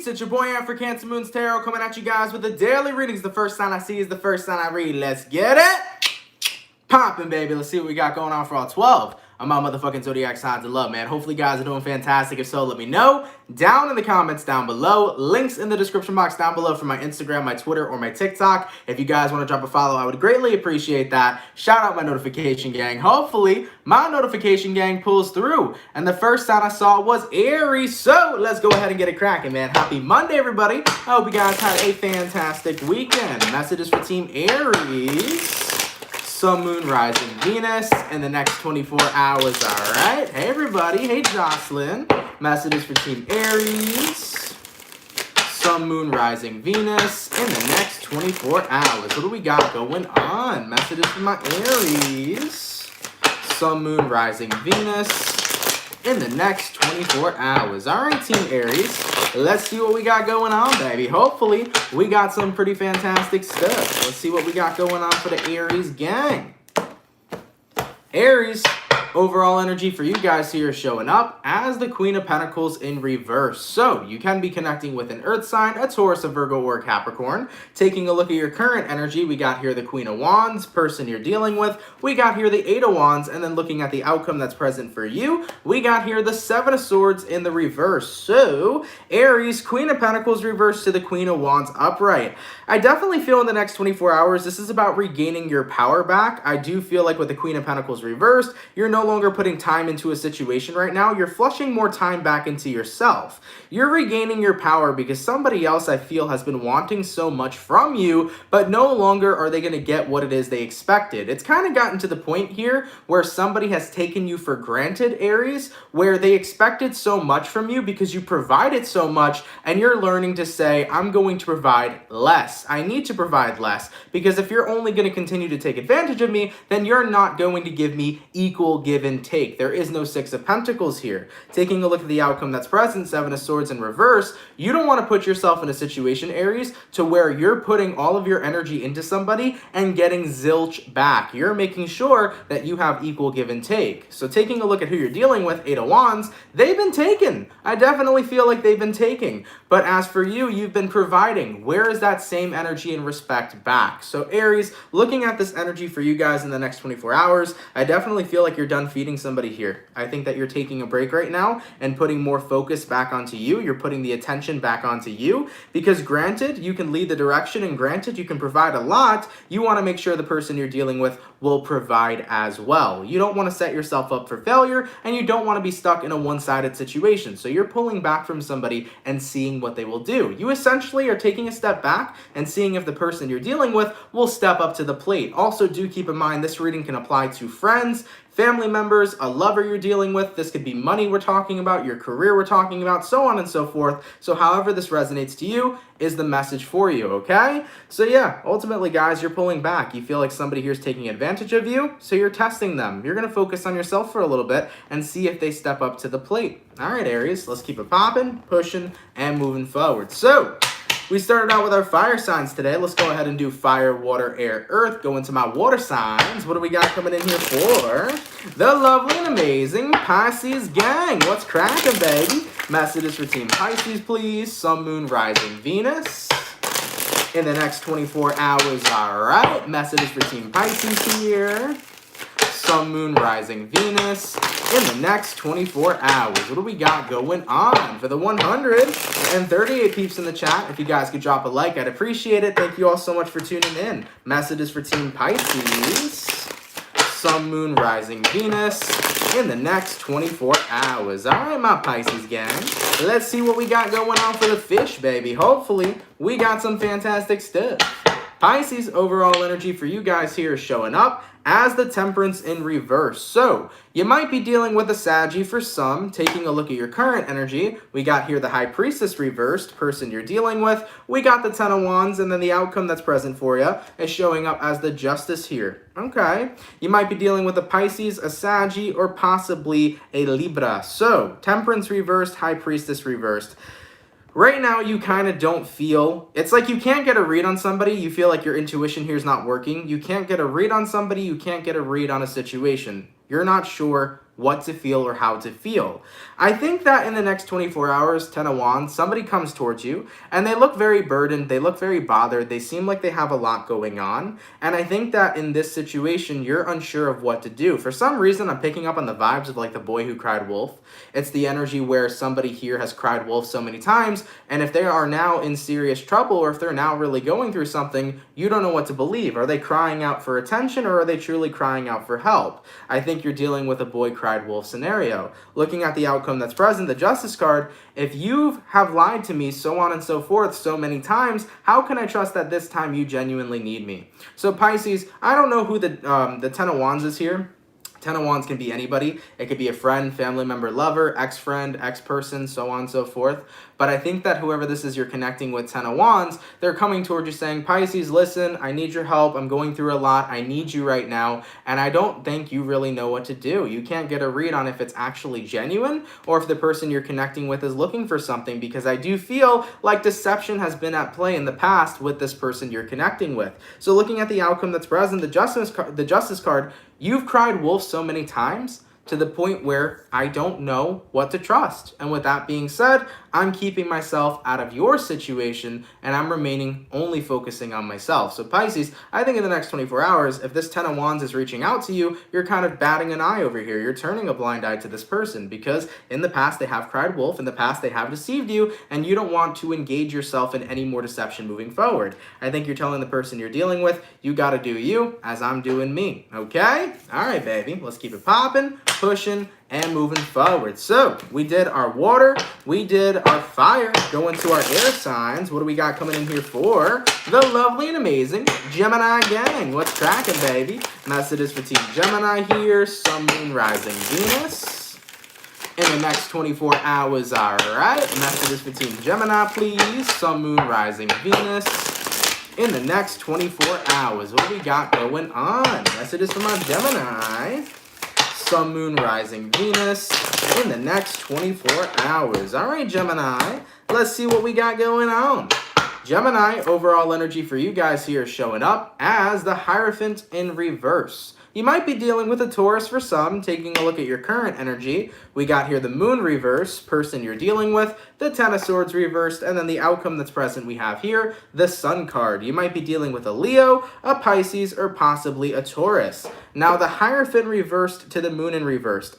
peeps, it's your boy Aaron for CancerMoonsTarot coming at you guys with the daily readings. The first sign I see is the first sign I read. Let's get it poppin', baby. Let's see what we got going on for all 12 of my motherfucking zodiac signs of love, man. Hopefully, you guys are doing fantastic. If so, let me know down in the comments down below. Links in the description box down below for my Instagram, my Twitter, or my TikTok. If you guys want to drop a follow, I would greatly appreciate that. Shout out my notification gang. Hopefully, my notification gang pulls through. And the first sign I saw was Aries. So, let's go ahead and get it cracking, man. Happy Monday, everybody. I hope you guys had a fantastic weekend. Messages for Team Aries. Sun, Moon, Rising, Venus in the next 24 hours, all right? Hey, everybody. Hey, Jocelyn. Messages for Team Aries. Sun, Moon, Rising, Venus in the next 24 hours. What do we got going on? Messages for my Aries. Sun, Moon, Rising, Venus in the next 24 hours. All right, Team Aries. Let's see what we got going on, baby. Hopefully, we got some pretty fantastic stuff. Let's see what we got going on for the Aries gang. Aries, overall energy for you guys here is showing up as the Queen of Pentacles in reverse. So, you can be connecting with an Earth sign, a Taurus, a Virgo, or a Capricorn. Taking a look at your current energy, we got here the Queen of Wands, person you're dealing with. We got here the Eight of Wands, and then looking at the outcome that's present for you, we got here the Seven of Swords in the reverse. So, Aries, Queen of Pentacles reversed to the Queen of Wands upright. I definitely feel in the next 24 hours, this is about regaining your power back. I do feel like with the Queen of Pentacles reversed, you're no longer putting time into a situation right now. You're flushing more time back into yourself. You're regaining your power because somebody else, I feel, has been wanting so much from you, but no longer are they going to get what it is they expected. It's kind of gotten to the point here where somebody has taken you for granted, Aries, where they expected so much from you because you provided so much, and you're learning to say, I'm going to provide less. I need to provide less, because if you're only going to continue to take advantage of me, then you're not going to give me equal give and take. There is no Six of Pentacles here. Taking a look at the outcome that's present, Seven of Swords in reverse, you don't want to put yourself in a situation, Aries, to where you're putting all of your energy into somebody and getting zilch back. You're making sure that you have equal give and take. So taking a look at who you're dealing with, Eight of Wands, they've been taken. I definitely feel like they've been taking. But as for you, you've been providing. Where is that same energy and respect back? So Aries, looking at this energy for you guys in the next 24 hours, I definitely feel like you're done feeding somebody here. I think that you're taking a break right now and putting more focus back onto you. You're putting the attention back onto you, because granted, you can lead the direction, and granted, you can provide a lot. You want to make sure the person you're dealing with will provide as well. You don't want to set yourself up for failure, and you don't want to be stuck in a one-sided situation. So you're pulling back from somebody and seeing what they will do. You essentially are taking a step back and seeing if the person you're dealing with will step up to the plate. Also, do keep in mind this reading can apply to friends, family members, a lover you're dealing with. This could be money we're talking about, your career we're talking about, so on and so forth. So however this resonates to you is the message for you, okay? So yeah, ultimately, guys, you're pulling back. You feel like somebody here is taking advantage of you, so you're testing them. You're going to focus on yourself for a little bit and see if they step up to the plate. All right, Aries, let's keep it popping, pushing, and moving forward. So, we started out with our fire signs today. Let's go ahead and do fire, water, air, earth. Go into my water signs. What do we got coming in here for the lovely and amazing Pisces gang? What's cracking, baby? Messages for Team Pisces, please. Sun, Moon, Rising, Venus in the next 24 hours. All right. Messages for Team Pisces here. Sun, Moon, Rising, Venus in the next 24 hours. What do we got going on for the 138 peeps in the chat? If you guys could drop a like, I'd appreciate it. Thank you all so much for tuning in. Messages for Team Pisces. Sun, Moon, Rising, Venus in the next 24 hours. All right, my Pisces gang. Let's see what we got going on for the fish, baby. Hopefully, we got some fantastic stuff. Pisces, overall energy for you guys here is showing up as the Temperance in reverse. So, you might be dealing with a Saggy for some. Taking a look at your current energy, we got here the High Priestess reversed, person you're dealing with. We got the Ten of Wands, and then the outcome that's present for you is showing up as the Justice here. Okay. You might be dealing with a Pisces, a Saggy, or possibly a Libra. So, Temperance reversed, High Priestess reversed. Right now, you kind of don't feel, it's like you can't get a read on somebody. You feel like your intuition here is not working. You can't get a read on somebody. You can't get a read on a situation. You're not sure what to feel or how to feel. I think that in the next 24 hours, 10 of Wands, somebody comes towards you and they look very burdened, they look very bothered, they seem like they have a lot going on. And I think that in this situation, you're unsure of what to do. For some reason, I'm picking up on the vibes of like the boy who cried wolf. It's the energy where somebody here has cried wolf so many times, and if they are now in serious trouble or if they're now really going through something, you don't know what to believe. Are they crying out for attention or are they truly crying out for help? I think you're dealing with a boy cried wolf scenario. Looking at the outcome that's present, the Justice card, if you have lied to me, so on and so forth, so many times, how can I trust that this time you genuinely need me? So Pisces, I don't know who the 10 of Wands is here. 10 of Wands can be anybody. It could be a friend, family member, lover, ex-friend, ex-person, so on and so forth. But I think that whoever this is you're connecting with 10 of Wands, they're coming towards you saying, Pisces, listen, I need your help. I'm going through a lot. I need you right now. And I don't think you really know what to do. You can't get a read on if it's actually genuine or if the person you're connecting with is looking for something, because I do feel like deception has been at play in the past with this person you're connecting with. So looking at the outcome that's present, the Justice card, you've cried wolf so many times to the point where I don't know what to trust. And with that being said, I'm keeping myself out of your situation and I'm remaining only focusing on myself. So Pisces, I think in the next 24 hours, if this 10 of Wands is reaching out to you, you're kind of batting an eye over here. You're turning a blind eye to this person because in the past they have cried wolf, in the past they have deceived you, and you don't want to engage yourself in any more deception moving forward. I think you're telling the person you're dealing with, you gotta do you as I'm doing me, okay? All right, baby, let's keep it popping, pushing, and moving forward. So we did our water, we did our fire, go into our air signs. What do we got coming in here for the lovely and amazing Gemini gang? What's cracking, baby? Messages for Team Gemini here, Sun, Moon, Rising, Venus. In the next 24 hours, all right. Messages for Team Gemini, please. Sun, Moon, Rising, Venus. In the next 24 hours, what do we got going on? Messages for my Gemini. Sun, Moon, Rising, Venus in the next 24 hours. All right, Gemini, let's see what we got going on. Gemini, overall energy for you guys here is showing up as the Hierophant in reverse. You might be dealing with a Taurus for some. Taking a look at your current energy, we got here the Moon reverse, person you're dealing with, the Ten of Swords reversed, and then the outcome that's present we have here, the Sun card. You might be dealing with a Leo, a Pisces, or possibly a Taurus. Now, the Hierophant reversed to the Moon in reversed.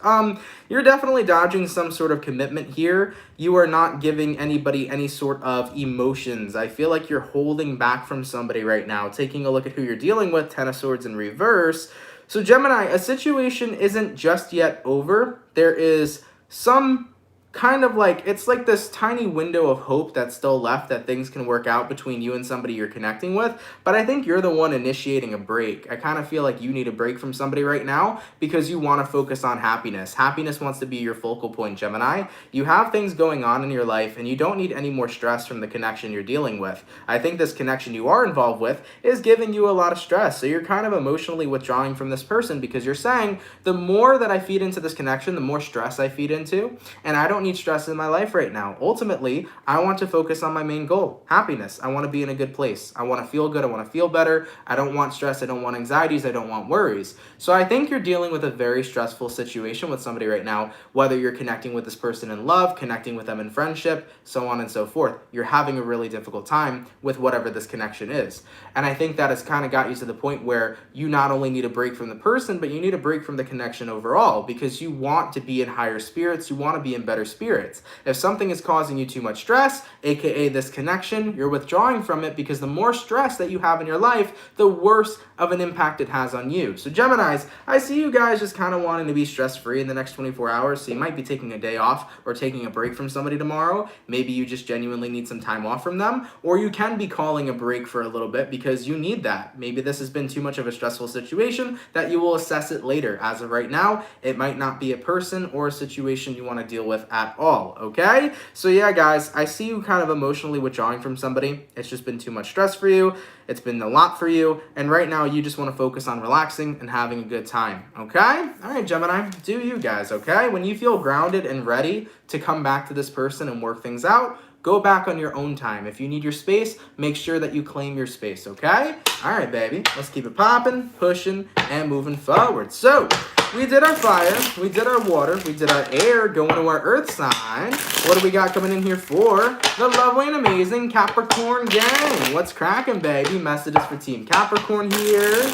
You're definitely dodging some sort of commitment here. You are not giving anybody any sort of emotions. I feel like you're holding back from somebody right now. Taking a look at who you're dealing with, Ten of Swords in reverse. So Gemini, a situation isn't just yet over. There is some kind of like, it's like this tiny window of hope that's still left that things can work out between you and somebody you're connecting with. But I think you're the one initiating a break. I kind of feel like you need a break from somebody right now because you want to focus on happiness. Happiness wants to be your focal point, Gemini. You have things going on in your life and you don't need any more stress from the connection you're dealing with. I think this connection you are involved with is giving you a lot of stress. So you're kind of emotionally withdrawing from this person because you're saying, the more that I feed into this connection, the more stress I feed into, and I don't need stress in my life right now. Ultimately, I want to focus on my main goal, happiness. I want to be in a good place. I want to feel good. I want to feel better. I don't want stress. I don't want anxieties. I don't want worries. So I think you're dealing with a very stressful situation with somebody right now, whether you're connecting with this person in love, connecting with them in friendship, so on and so forth. You're having a really difficult time with whatever this connection is. And I think that has kind of got you to the point where you not only need a break from the person, but you need a break from the connection overall because you want to be in higher spirits. You want to be in better spirits. If something is causing you too much stress, aka this connection, you're withdrawing from it because the more stress that you have in your life, the worse of an impact it has on you. So Geminis, I see you guys just kind of wanting to be stress-free in the next 24 hours, so you might be taking a day off or taking a break from somebody tomorrow. Maybe you just genuinely need some time off from them, or you can be calling a break for a little bit because you need that. Maybe this has been too much of a stressful situation that you will assess it later. As of right now, it might not be a person or a situation you want to deal with at all, okay? So yeah, guys, I see you kind of emotionally withdrawing from somebody. It's just been too much stress for you. It's been a lot for you. And right now, you just want to focus on relaxing and having a good time, okay? All right, Gemini, do you guys, okay? When you feel grounded and ready to come back to this person and work things out, go back on your own time. If you need your space, make sure that you claim your space, okay? All right, baby. Let's keep it popping, pushing, and moving forward. So, we did our fire, we did our water, we did our air, going to our earth sign. What do we got coming in here for the lovely and amazing Capricorn gang? What's cracking, baby? Messages for Team Capricorn here.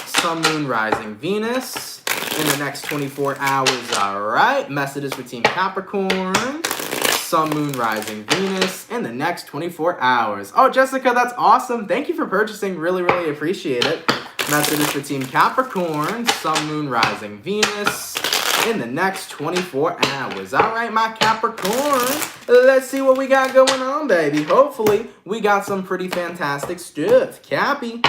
Sun, Moon, Rising, Venus in the next 24 hours, all right? Messages for Team Capricorn. Sun, Moon, Rising, Venus in the next 24 hours. Oh, Jessica, that's awesome. Thank you for purchasing. Really, really appreciate it. Messages for Team Capricorn. Sun, Moon, Rising, Venus in the next 24 hours. All right, my Capricorn. Let's see what we got going on, baby. Hopefully, we got some pretty fantastic stuff. Cappy.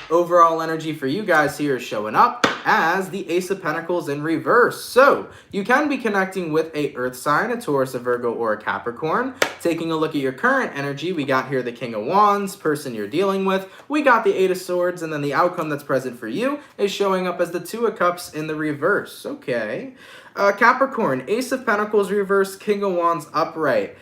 Overall energy for you guys here is showing up as the Ace of Pentacles in reverse. So, you can be connecting with a Earth sign, a Taurus, a Virgo, or a Capricorn. Taking a look at your current energy, we got here the King of Wands, person you're dealing with. We got the Eight of Swords, and then the outcome that's present for you is showing up as the Two of Cups in the reverse. Okay. Capricorn, Ace of Pentacles reverse, King of Wands upright.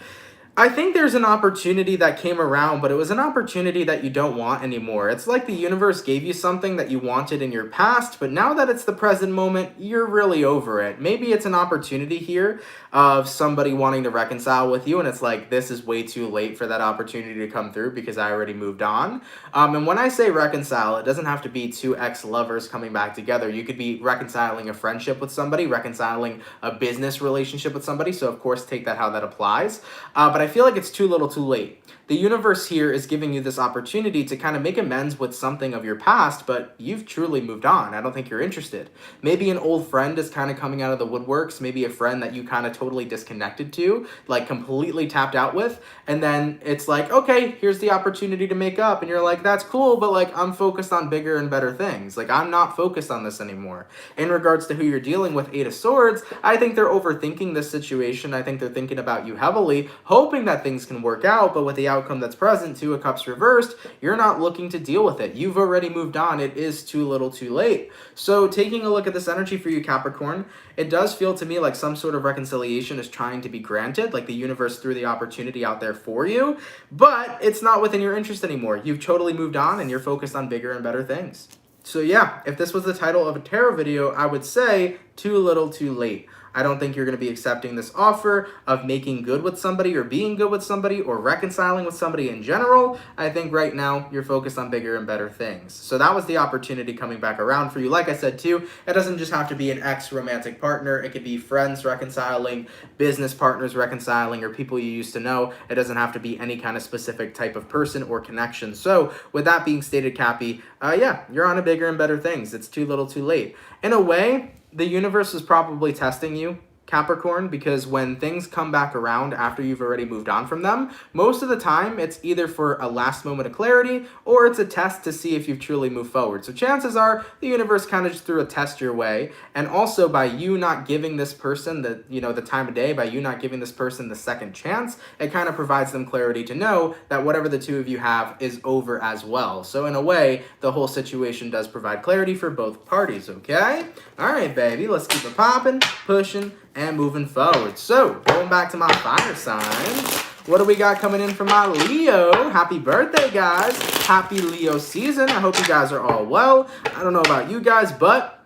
I think there's an opportunity that came around, but it was an opportunity that you don't want anymore. It's like the universe gave you something that you wanted in your past, but now that it's the present moment, you're really over it. Maybe it's an opportunity here of somebody wanting to reconcile with you, and it's like, this is way too late for that opportunity to come through because I already moved on. And when I say reconcile, it doesn't have to be two ex-lovers coming back together. You could be reconciling a friendship with somebody, reconciling a business relationship with somebody, so of course take that how that applies. But I feel like it's too little too late. The universe here is giving you this opportunity to kind of make amends with something of your past, but you've truly moved on. I don't think you're interested. Maybe an old friend is kind of coming out of the woodworks, maybe a friend that you kind of totally disconnected to, like completely tapped out with, and then it's like, okay, here's the opportunity to make up, and you're like, that's cool, but like, I'm focused on bigger and better things. Like, I'm not focused on this anymore. In regards to who you're dealing with, Eight of Swords, I think they're overthinking this situation. I think they're thinking about you heavily, hoping that things can work out, but with the outcome that's present, Two of Cups reversed, you're not looking to deal with it. You've already moved on. It is too little too late. So taking a look at this energy for you, Capricorn, it does feel to me like some sort of reconciliation is trying to be granted, like the universe threw the opportunity out there for you, but it's not within your interest anymore. You've totally moved on and you're focused on bigger and better things. So yeah, if this was the title of a tarot video, I would say too little too late. I don't think you're going to be accepting this offer of making good with somebody or being good with somebody or reconciling with somebody in general. I think right now you're focused on bigger and better things. So that was the opportunity coming back around for you. Like I said too, it doesn't just have to be an ex-romantic partner. It could be friends reconciling, business partners reconciling, or people you used to know. It doesn't have to be any kind of specific type of person or connection. So with that being stated, Cappy, yeah, you're on to bigger and better things. It's too little too late. In a way, the universe is probably testing you, Capricorn, because when things come back around after you've already moved on from them, most of the time it's either for a last moment of clarity or it's a test to see if you've truly moved forward. So chances are the universe kind of just threw a test your way. And also by you not giving this person the time of day, by you not giving this person the second chance, it kind of provides them clarity to know that whatever the two of you have is over as well. So in a way, the whole situation does provide clarity for both parties, okay? All right, baby, let's keep it popping, pushing, and moving forward. So, going back to my fire signs, what do we got coming in for my Leo? Happy birthday, guys. Happy Leo season. I hope you guys are all well. I don't know about you guys, but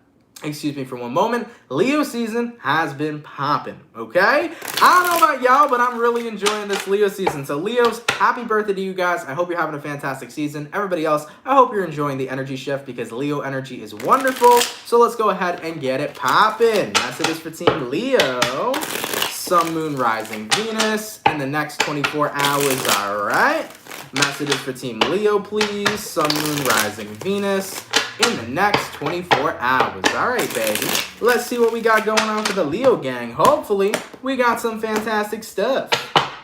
excuse me for one moment, Leo season has been popping, okay? I don't know about y'all, but I'm really enjoying this Leo season. So Leos, happy birthday to you guys. I hope you're having a fantastic season. Everybody else, I hope you're enjoying the energy shift because Leo energy is wonderful. So let's go ahead and get it popping. Messages for Team Leo. Sun, Moon, Rising, Venus in the next 24 hours, all right? Messages for Team Leo, please. Sun, Moon, Rising, Venus in the next 24 hours. All right, baby. Let's see what we got going on for the Leo gang. Hopefully, we got some fantastic stuff.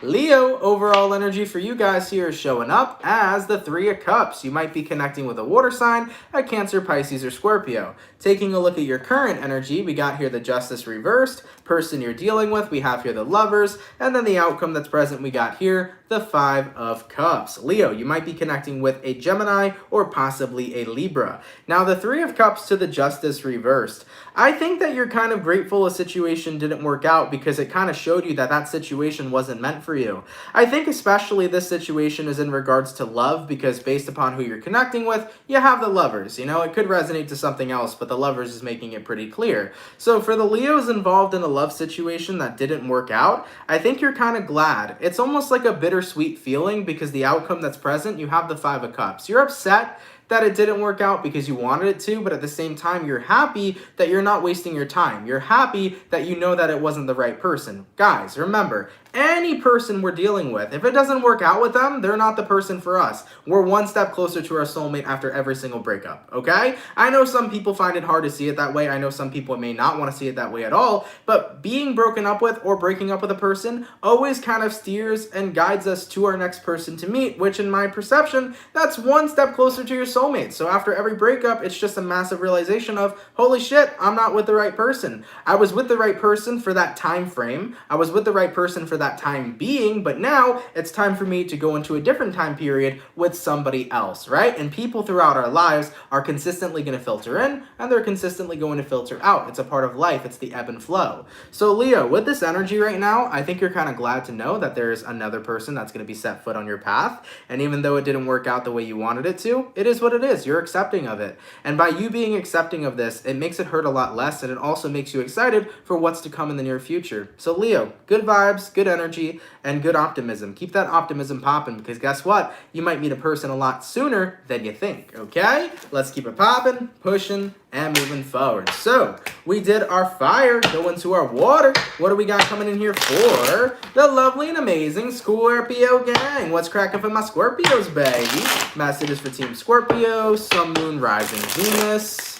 Leo, overall energy for you guys here is showing up as the Three of Cups. You might be connecting with a water sign, a Cancer, Pisces, or Scorpio. Taking a look at your current energy, we got here the Justice reversed, person you're dealing with, we have here the Lovers, and then the outcome that's present, we got here the Five of Cups. Leo, you might be connecting with a Gemini or possibly a Libra. Now, the Three of Cups to the Justice reversed. I think that you're kind of grateful a situation didn't work out because it kind of showed you that that situation wasn't meant for you. I think especially this situation is in regards to love, because based upon who you're connecting with, you have the Lovers. You know, it could resonate to something else, but the Lovers is making it pretty clear. So for the Leos involved in a love situation that didn't work out, I think you're kind of glad. It's almost like a bittersweet feeling because the outcome that's present, you have the Five of Cups. You're upset that it didn't work out because you wanted it to, but at the same time, you're happy that you're not wasting your time. You're happy that you know that it wasn't the right person. Guys, remember, any person we're dealing with, if it doesn't work out with them, they're not the person for us. We're one step closer to our soulmate after every single breakup, okay? I know some people find it hard to see it that way. I know some people may not want to see it that way at all, but being broken up with or breaking up with a person always kind of steers and guides us to our next person to meet, which in my perception, that's one step closer to your soulmate. So after every breakup, it's just a massive realization of, holy shit, I'm not with the right person. I was with the right person for that time frame. I was with the right person for that time being, but now it's time for me to go into a different time period with somebody else, right? And people throughout our lives are consistently going to filter in and they're consistently going to filter out. It's a part of life. It's the ebb and flow. So Leo, with this energy right now, I think you're kind of glad to know that there's another person that's going to be set foot on your path. And even though it didn't work out the way you wanted it to, it is what it is. You're accepting of it. And by you being accepting of this, it makes it hurt a lot less, and it also makes you excited for what's to come in the near future. So Leo, good vibes, good energy, and good optimism. Keep that optimism popping, because guess what? You might meet a person a lot sooner than you think, okay? Let's keep it popping, pushing, and moving forward. So, we did our fire, go into our water. What do we got coming in here for the lovely and amazing Scorpio gang? What's cracking for my Scorpios, baby? Messages for Team Scorpio, Sun, Moon, Rising, Venus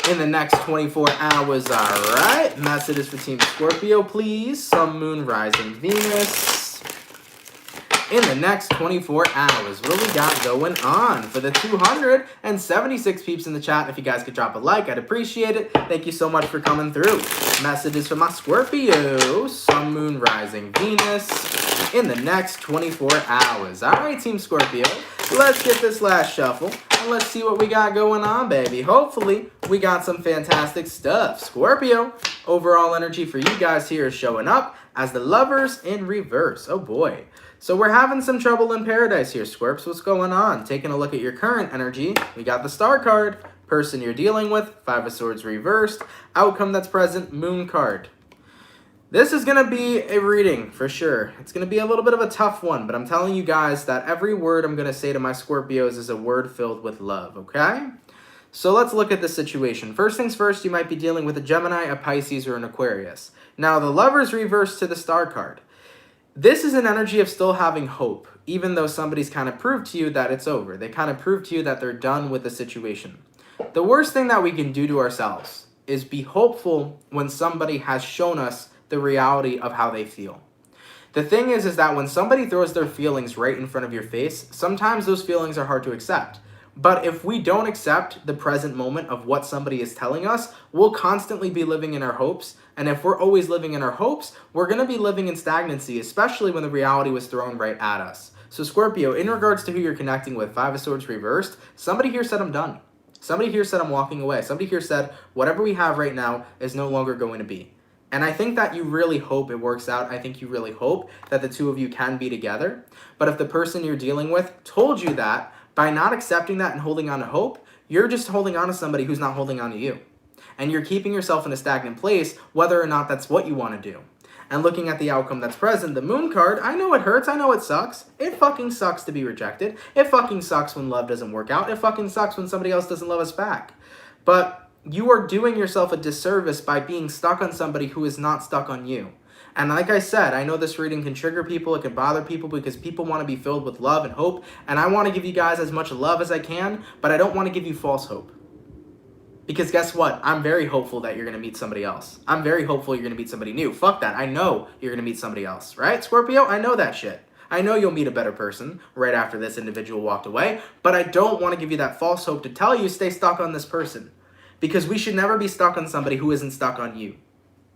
in the next 24 hours, all right? Messages for Team Scorpio, please. Sun, Moon, Rising, Venus in the next 24 hours. What do we got going on? For the 276 peeps in the chat, if you guys could drop a like, I'd appreciate it. Thank you so much for coming through. Messages for my Scorpio, Sun, Moon, Rising, Venus in the next 24 hours. All right, Team Scorpio, let's get this last shuffle and let's see what we got going on, baby. Hopefully, we got some fantastic stuff. Scorpio, overall energy for you guys here is showing up as the Lovers in reverse. Oh boy. So we're having some trouble in paradise here, Scorps. What's going on? Taking a look at your current energy, we got the Star card. Person you're dealing with, Five of Swords reversed. Outcome that's present, Moon card. This is going to be a reading for sure. It's going to be a little bit of a tough one, but I'm telling you guys that every word I'm going to say to my Scorpios is a word filled with love, okay? So let's look at the situation. First things first, you might be dealing with a Gemini, a Pisces, or an Aquarius. Now, the Lovers reversed to the Star card. This is an energy of still having hope, even though somebody's kind of proved to you that it's over. They kind of proved to you that they're done with the situation. The worst thing that we can do to ourselves is be hopeful when somebody has shown us the reality of how they feel. The thing is that when somebody throws their feelings right in front of your face, sometimes those feelings are hard to accept. But if we don't accept the present moment of what somebody is telling us, we'll constantly be living in our hopes. And if we're always living in our hopes, we're going to be living in stagnancy, especially when the reality was thrown right at us. So Scorpio, in regards to who you're connecting with, Five of Swords reversed, somebody here said I'm done. Somebody here said I'm walking away. Somebody here said whatever we have right now is no longer going to be. And I think that you really hope it works out. I think you really hope that the two of you can be together. But if the person you're dealing with told you that, by not accepting that and holding on to hope, you're just holding on to somebody who's not holding on to you. And you're keeping yourself in a stagnant place, whether or not that's what you want to do. And looking at the outcome that's present, the Moon card, I know it hurts, I know it sucks. It fucking sucks to be rejected. It fucking sucks when love doesn't work out. It fucking sucks when somebody else doesn't love us back. But you are doing yourself a disservice by being stuck on somebody who is not stuck on you. And like I said, I know this reading can trigger people, it can bother people because people want to be filled with love and hope. And I want to give you guys as much love as I can, but I don't want to give you false hope. Because guess what? I'm very hopeful that you're going to meet somebody else. I'm very hopeful you're going to meet somebody new. Fuck that. I know you're going to meet somebody else, right? Scorpio, I know that shit. I know you'll meet a better person right after this individual walked away, but I don't want to give you that false hope to tell you stay stuck on this person. Because we should never be stuck on somebody who isn't stuck on you.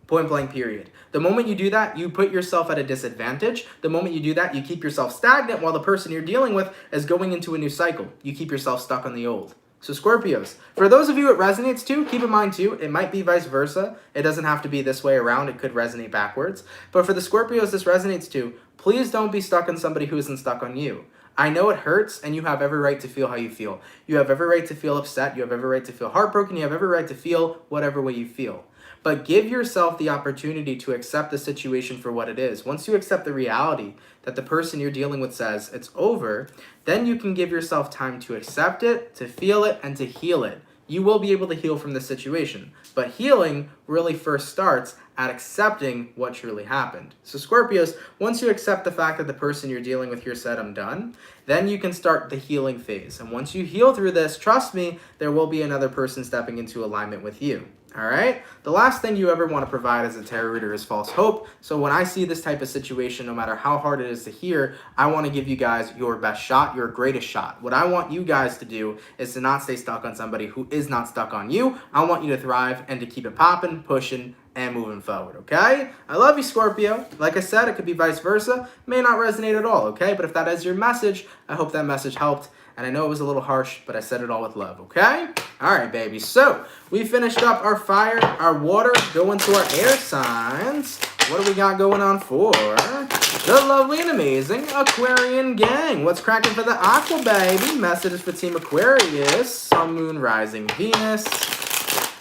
Point blank period. The moment you do that, you put yourself at a disadvantage. The moment you do that, you keep yourself stagnant while the person you're dealing with is going into a new cycle. You keep yourself stuck on the old. So Scorpios, for those of you it resonates to, keep in mind too, it might be vice versa. It doesn't have to be this way around. It could resonate backwards. But for the Scorpios this resonates to, please don't be stuck on somebody who isn't stuck on you. I know it hurts, and you have every right to feel how you feel. You have every right to feel upset. You have every right to feel heartbroken. You have every right to feel whatever way you feel. But give yourself the opportunity to accept the situation for what it is. Once you accept the reality that the person you're dealing with says it's over, then you can give yourself time to accept it, to feel it, and to heal it. You will be able to heal from the situation. But healing really first starts at accepting what truly happened. So Scorpios, once you accept the fact that the person you're dealing with here said, I'm done, then you can start the healing phase. And once you heal through this, trust me, there will be another person stepping into alignment with you. All right? The last thing you ever want to provide as a tarot reader is false hope. So when I see this type of situation, no matter how hard it is to hear, I want to give you guys your best shot, your greatest shot. What I want you guys to do is to not stay stuck on somebody who is not stuck on you. I want you to thrive and to keep it popping, pushing, and moving forward, okay? I love you, Scorpio. Like I said, it could be vice versa. May not resonate at all, okay? But if that is your message, I hope that message helped. And I know it was a little harsh, but I said it all with love, okay? All right, baby. So we finished up our fire, our water, going to our air signs. What do we got going on for the lovely and amazing Aquarian gang? What's cracking for the Aqua, baby? Messages for Team Aquarius, Sun, Moon, Rising, Venus.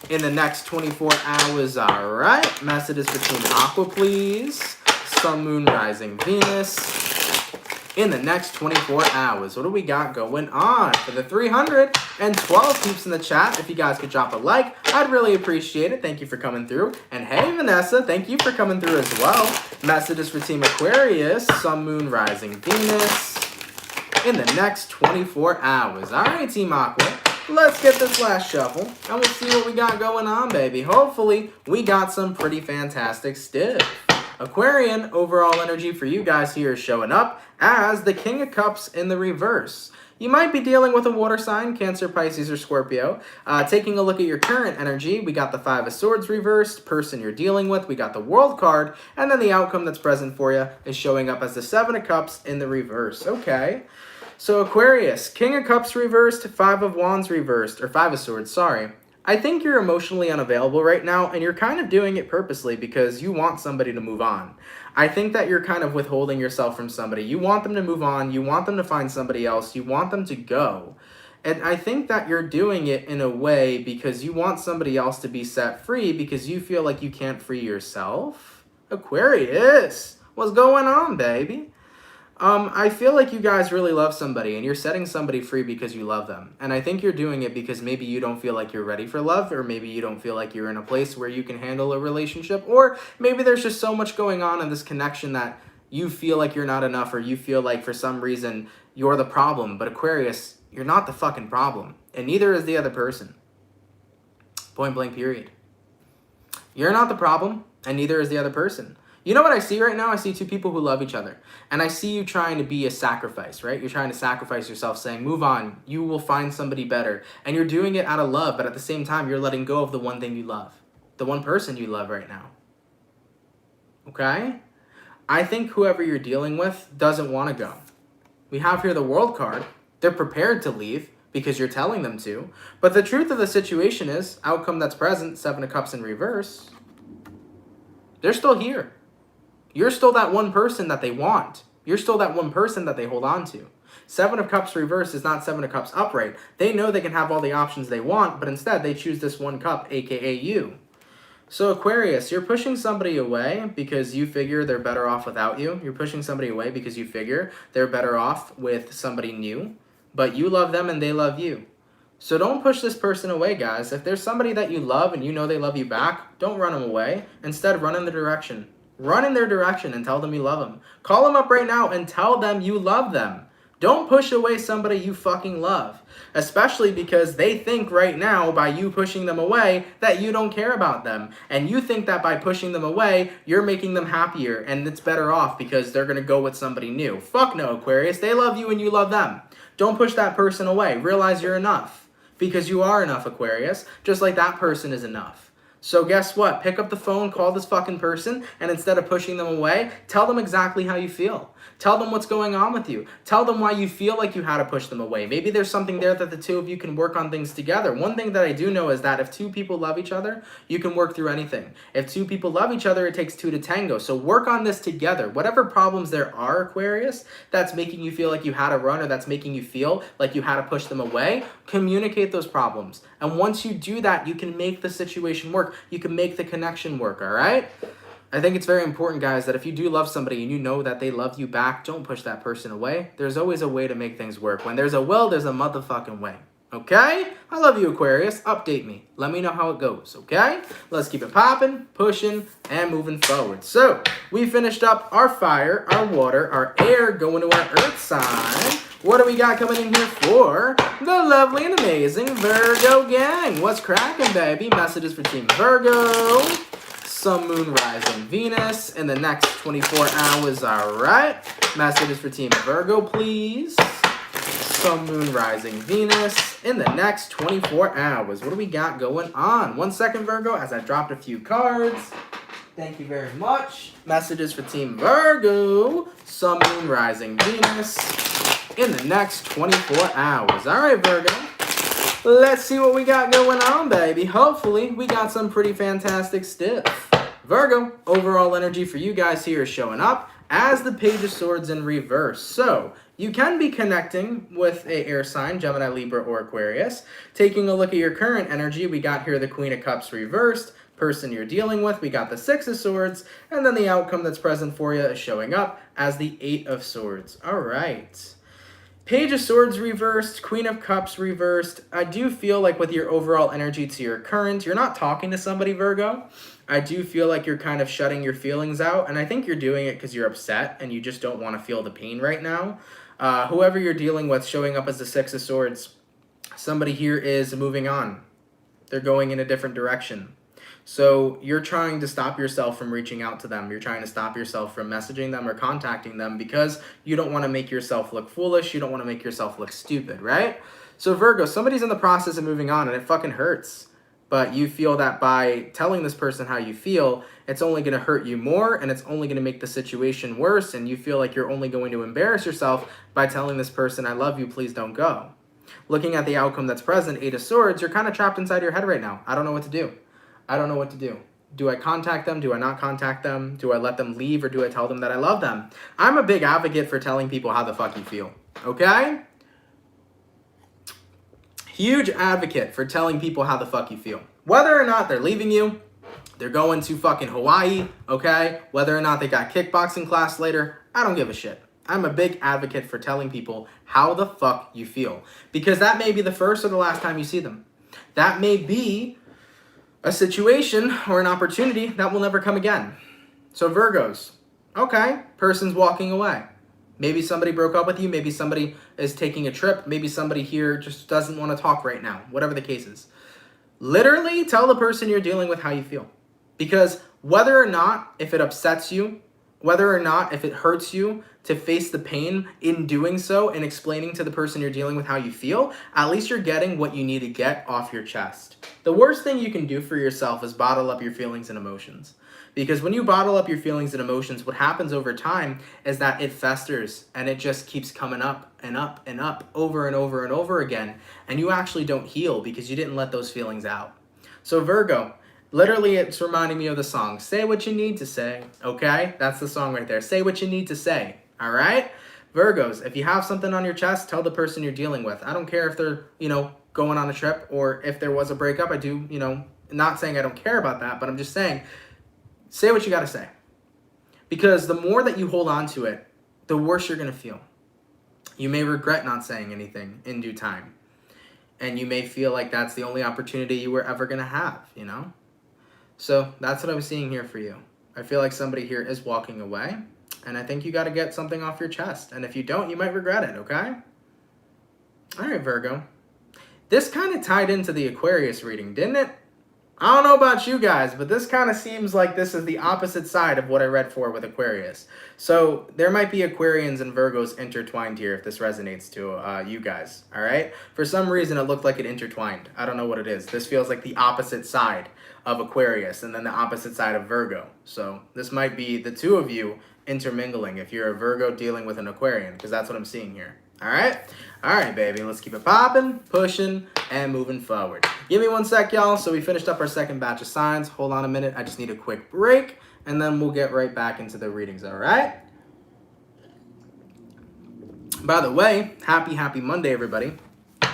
In the next 24 hours, all right. Messages for Team Aqua, please. Sun, Moon, Rising, Venus. In the next 24 hours, what do we got going on? For the 312 peeps in the chat, if you guys could drop a like, I'd really appreciate it. Thank you for coming through. And hey, Vanessa, thank you for coming through as well. Messages for Team Aquarius, Sun, Moon, Rising, Venus. In the next 24 hours. All right, Team Aqua. Let's get this last shuffle, and we'll see what we got going on, baby. Hopefully, we got some pretty fantastic stuff. Aquarian, overall energy for you guys here is showing up as the King of Cups in the reverse. You might be dealing with a water sign, Cancer, Pisces, or Scorpio. Taking a look at your current energy, we got the Five of Swords reversed, person you're dealing with, we got the World card, and then the outcome that's present for you is showing up as the Seven of Cups in the reverse. Okay. So Aquarius, King of Cups reversed, Five of Wands reversed, or Five of Swords, sorry. I think you're emotionally unavailable right now, and you're kind of doing it purposely because you want somebody to move on. I think that you're kind of withholding yourself from somebody. You want them to move on. You want them to find somebody else. You want them to go. And I think that you're doing it in a way because you want somebody else to be set free because you feel like you can't free yourself. Aquarius, what's going on, baby? I feel like you guys really love somebody and you're setting somebody free because you love them. And I think you're doing it because maybe you don't feel like you're ready for love, or maybe you don't feel like you're in a place where you can handle a relationship, or maybe there's just so much going on in this connection that you feel like you're not enough, or you feel like for some reason you're the problem. But Aquarius, you're not the fucking problem, and neither is the other person. Point blank period. You're not the problem, and neither is the other person. You know what I see right now? I see two people who love each other. And I see you trying to be a sacrifice, right? You're trying to sacrifice yourself, saying, move on. You will find somebody better. And you're doing it out of love, but at the same time, you're letting go of the one thing you love. The one person you love right now. Okay? I think whoever you're dealing with doesn't want to go. We have here the World card. They're prepared to leave because you're telling them to. But the truth of the situation is, outcome that's present, Seven of Cups in reverse, they're still here. You're still that one person that they want. You're still that one person that they hold on to. Seven of Cups reverse is not Seven of Cups upright. They know they can have all the options they want, but instead they choose this one cup, aka you. So Aquarius, you're pushing somebody away because you figure they're better off without you. You're pushing somebody away because you figure they're better off with somebody new. But you love them and they love you. So don't push this person away, guys. If there's somebody that you love and you know they love you back, don't run them away. Instead, run in the direction. Run in their direction and tell them you love them. Call them up right now and tell them you love them. Don't push away somebody you fucking love. Especially because they think right now, by you pushing them away, that you don't care about them. And you think that by pushing them away, you're making them happier and it's better off because they're going to go with somebody new. Fuck no, Aquarius. They love you and you love them. Don't push that person away. Realize you're enough. Because you are enough, Aquarius. Just like that person is enough. So guess what? Pick up the phone, call this fucking person, and instead of pushing them away, tell them exactly how you feel. Tell them what's going on with you. Tell them why you feel like you had to push them away. Maybe there's something there that the two of you can work on things together. One thing that I do know is that if two people love each other, you can work through anything. If two people love each other, it takes two to tango. So work on this together. Whatever problems there are, Aquarius, that's making you feel like you had to run, or that's making you feel like you had to push them away, communicate those problems. And once you do that, you can make the situation work. You can make the connection work, all right? I think it's very important, guys, that if you do love somebody and you know that they love you back, don't push that person away. There's always a way to make things work. When there's a will, there's a motherfucking way. Okay? I love you, Aquarius. Update me. Let me know how it goes, okay? Let's keep it popping, pushing, and moving forward. So, we finished up our fire, our water, our air, going to our earth sign. What do we got coming in here for the lovely and amazing Virgo gang? What's cracking, baby? Messages for Team Virgo. Sun, Moon, Rising, Venus in the next 24 hours, all right? Messages for Team Virgo, please. Sun, Moon, Rising, Venus in the next 24 hours. What do we got going on? 1 second, Virgo, as I dropped a few cards. Thank you very much. Messages for Team Virgo. Sun, Moon, Rising, Venus in the next 24 hours. All right, Virgo. Let's see what we got going on, baby. Hopefully, we got some pretty fantastic stuff. Virgo, overall energy for you guys here is showing up as the Page of Swords in reverse. So, you can be connecting with a air sign, Gemini, Libra, or Aquarius. Taking a look at your current energy, we got here the Queen of Cups reversed. Person you're dealing with, we got the Six of Swords, and then the outcome that's present for you is showing up as the Eight of Swords. All right. Page of Swords reversed, Queen of Cups reversed. I do feel like with your overall energy to your current, you're not talking to somebody, Virgo. I do feel like you're kind of shutting your feelings out, and I think you're doing it because you're upset and you just don't want to feel the pain right now. Whoever you're dealing with showing up as the Six of Swords, somebody here is moving on. They're going in a different direction. So you're trying to stop yourself from reaching out to them. You're trying to stop yourself from messaging them or contacting them because you don't want to make yourself look foolish. You don't want to make yourself look stupid, right? So Virgo, somebody's in the process of moving on and it fucking hurts. But you feel that by telling this person how you feel, it's only going to hurt you more and it's only going to make the situation worse. And you feel like you're only going to embarrass yourself by telling this person, I love you, please don't go. Looking at the outcome that's present, Eight of Swords, you're kind of trapped inside your head right now. I don't know what to do. I don't know what to do. Do I contact them? Do I not contact them? Do I let them leave or do I tell them that I love them? I'm a big advocate for telling people how the fuck you feel, okay? Huge advocate for telling people how the fuck you feel. Whether or not they're leaving you, they're going to fucking Hawaii, okay? Whether or not they got kickboxing class later, I don't give a shit. I'm a big advocate for telling people how the fuck you feel. Because that may be the first or the last time you see them. That may be a situation or an opportunity that will never come again. So Virgos, okay, person's walking away. Maybe somebody broke up with you. Maybe somebody is taking a trip. Maybe somebody here just doesn't want to talk right now. Whatever the case is. Literally tell the person you're dealing with how you feel. Because whether or not, if it upsets you, whether or not, if it hurts you to face the pain in doing so and explaining to the person you're dealing with how you feel, at least you're getting what you need to get off your chest. The worst thing you can do for yourself is bottle up your feelings and emotions. Because when you bottle up your feelings and emotions, what happens over time is that it festers and it just keeps coming up and up and up over and over and over again. And you actually don't heal because you didn't let those feelings out. So Virgo, literally it's reminding me of the song, Say What You Need to Say, okay? That's the song right there. Say what you need to say, all right? Virgos, if you have something on your chest, tell the person you're dealing with. I don't care if they're, going on a trip or if there was a breakup. I do, not saying I don't care about that, but I'm just saying, say what you got to say. Because the more that you hold on to it, the worse you're going to feel. You may regret not saying anything in due time. And you may feel like that's the only opportunity you were ever going to have, So that's what I'm seeing here for you. I feel like somebody here is walking away. And I think you got to get something off your chest. And if you don't, you might regret it, okay? All right, Virgo. This kind of tied into the Aquarius reading, didn't it? I don't know about you guys, but this kind of seems like this is the opposite side of what I read for with Aquarius. So there might be Aquarians and Virgos intertwined here if this resonates to you guys, all right? For some reason, it looked like it intertwined. I don't know what it is. This feels like the opposite side of Aquarius and then the opposite side of Virgo. So this might be the two of you intermingling if you're a Virgo dealing with an Aquarian, because that's what I'm seeing here. All right? All right, baby. Let's keep it popping, pushing, and moving forward. Give me one sec, y'all. So we finished up our second batch of signs. Hold on a minute. I just need a quick break, and then we'll get right back into the readings, all right? By the way, happy Monday, everybody.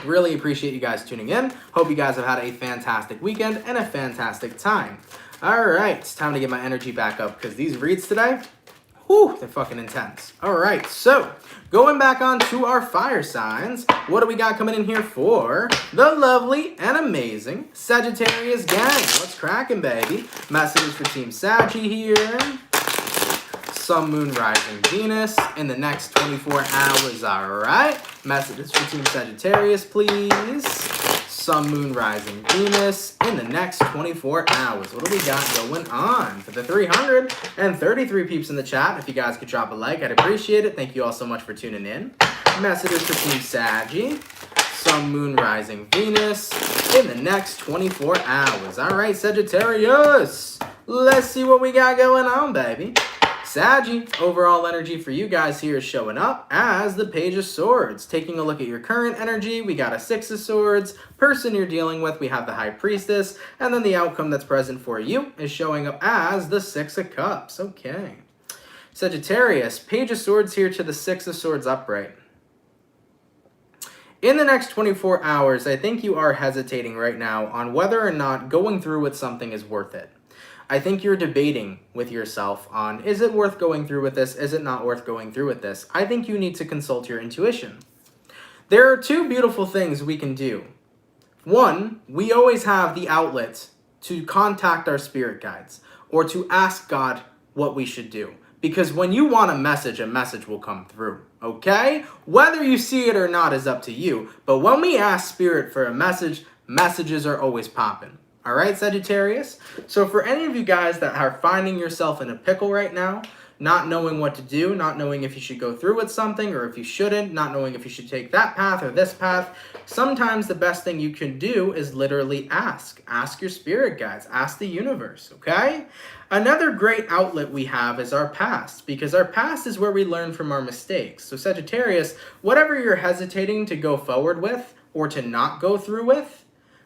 Really appreciate you guys tuning in. Hope you guys have had a fantastic weekend and a fantastic time. All right, it's time to get my energy back up because these reads today, whew, they're fucking intense. All right, so going back on to our fire signs, what do we got coming in here for the lovely and amazing Sagittarius gang? What's cracking, baby? Messages for Team Saggy here. Sun, Moon, Rising, Venus in the next 24 hours, all right? Messages for Team Sagittarius, please. Sun, Moon, Rising, Venus in the next 24 hours. What do we got going on? For the 333 peeps in the chat, if you guys could drop a like, I'd appreciate it. Thank you all so much for tuning in. Messages for Team Saggy. Sun, Moon, Rising, Venus in the next 24 hours. All right, Sagittarius. Let's see what we got going on, baby. Saggy, overall energy for you guys here is showing up as the Page of Swords. Taking a look at your current energy, we got a Six of Swords. Person you're dealing with, we have the High Priestess. And then the outcome that's present for you is showing up as the Six of Cups. Okay. Sagittarius, Page of Swords here to the Six of Swords upright. In the next 24 hours, I think you are hesitating right now on whether or not going through with something is worth it. I think you're debating with yourself on, is it worth going through with this? Is it not worth going through with this? I think you need to consult your intuition. There are two beautiful things we can do. One, we always have the outlet to contact our spirit guides or to ask God what we should do. Because when you want a message will come through, okay? Whether you see it or not is up to you. But when we ask spirit for a message, messages are always popping. All right, Sagittarius? So for any of you guys that are finding yourself in a pickle right now, not knowing what to do, not knowing if you should go through with something or if you shouldn't, not knowing if you should take that path or this path, sometimes the best thing you can do is literally ask. Ask your spirit guides. Ask the universe, okay? Another great outlet we have is our past, because our past is where we learn from our mistakes. So Sagittarius, whatever you're hesitating to go forward with or to not go through with,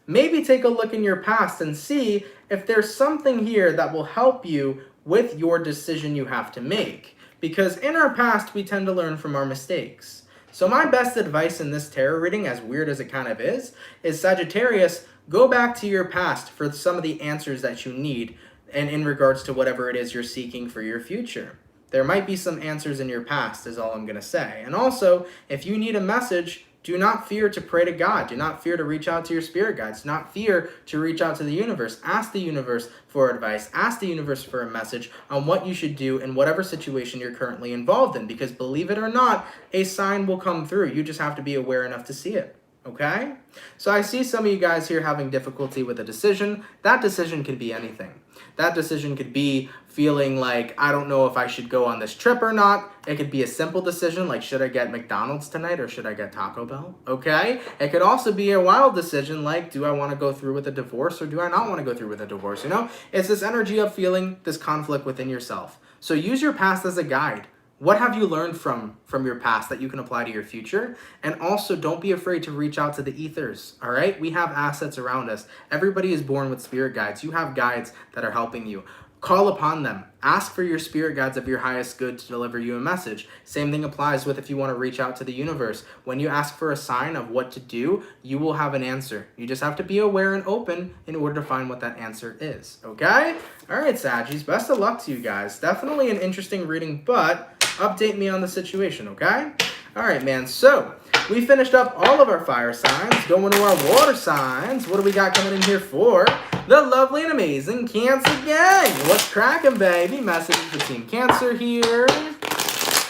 maybe take a look in your past and see if there's something here that will help you with your decision you have to make. Because in our past, we tend to learn from our mistakes. So my best advice in this tarot reading, as weird as it kind of is Sagittarius, go back to your past for some of the answers that you need and in regards to whatever it is you're seeking for your future. There might be some answers in your past, is all I'm going to say. And also, if you need a message, do not fear to pray to God. Do not fear to reach out to your spirit guides. Do not fear to reach out to the universe. Ask the universe for advice. Ask the universe for a message on what you should do in whatever situation you're currently involved in. Because believe it or not, a sign will come through. You just have to be aware enough to see it. Okay? So I see some of you guys here having difficulty with a decision. That decision could be anything. That decision could be feeling like, I don't know if I should go on this trip or not. It could be a simple decision like, should I get McDonald's tonight or should I get Taco Bell? Okay? It could also be a wild decision like, do I want to go through with a divorce or do I not want to go through with a divorce? You know, it's this energy of feeling this conflict within yourself. So use your past as a guide. What have you learned from your past that you can apply to your future? And also, don't be afraid to reach out to the ethers, all right? We have assets around us. Everybody is born with spirit guides. You have guides that are helping you. Call upon them. Ask for your spirit guides of your highest good to deliver you a message. Same thing applies with if you want to reach out to the universe. When you ask for a sign of what to do, you will have an answer. You just have to be aware and open in order to find what that answer is, okay? All right, Saggies, best of luck to you guys. Definitely an interesting reading, but update me on the situation, okay? All right, man, so we finished up all of our fire signs. Going to our water signs. What do we got coming in here for the lovely and amazing Cancer gang? What's cracking, baby? Message for Team Cancer here.